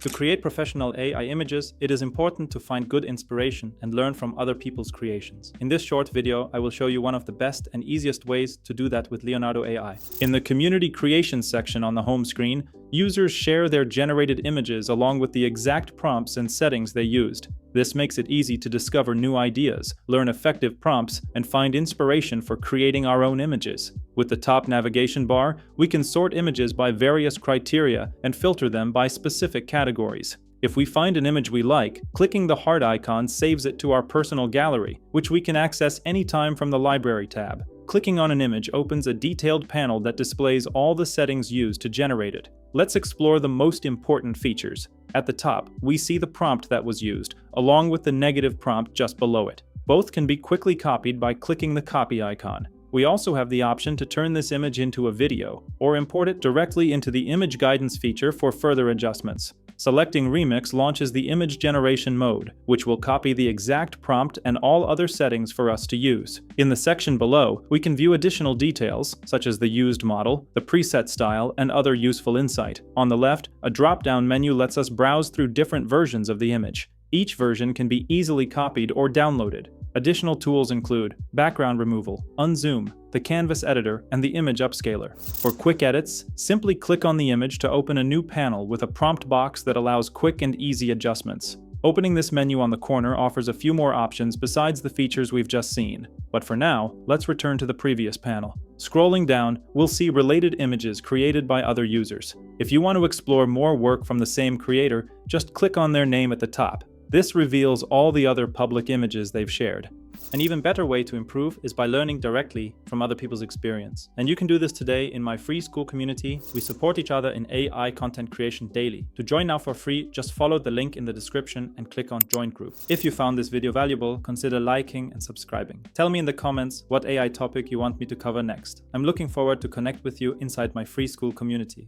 To create professional AI images, it is important to find good inspiration and learn from other people's creations. In this short video, I will show you one of the best and easiest ways to do that with Leonardo AI. In the Community Creations section on the home screen, users share their generated images along with the exact prompts and settings they used. This makes it easy to discover new ideas, learn effective prompts, and find inspiration for creating our own images. With the top navigation bar, we can sort images by various criteria and filter them by specific categories. If we find an image we like, clicking the heart icon saves it to our personal gallery, which we can access anytime from the Library tab. Clicking on an image opens a detailed panel that displays all the settings used to generate it. Let's explore the most important features. At the top, we see the prompt that was used, along with the negative prompt just below it. Both can be quickly copied by clicking the copy icon. We also have the option to turn this image into a video, or import it directly into the image guidance feature for further adjustments. Selecting Remix launches the image generation mode, which will copy the exact prompt and all other settings for us to use. In the section below, we can view additional details, such as the used model, the preset style, and other useful insight. On the left, a drop-down menu lets us browse through different versions of the image. Each version can be easily copied or downloaded. Additional tools include background removal, unzoom, the canvas editor, and the image upscaler. For quick edits, simply click on the image to open a new panel with a prompt box that allows quick and easy adjustments. Opening this menu on the corner offers a few more options besides the features we've just seen. But for now, let's return to the previous panel. Scrolling down, we'll see related images created by other users. If you want to explore more work from the same creator, just click on their name at the top. This reveals all the other public images they've shared. An even better way to improve is by learning directly from other people's experience. And you can do this today in my free Skool community. We support each other in AI content creation daily. To join now for free, just follow the link in the description and click on Join Group. If you found this video valuable, consider liking and subscribing. Tell me in the comments what AI topic you want me to cover next. I'm looking forward to connect with you inside my free Skool community.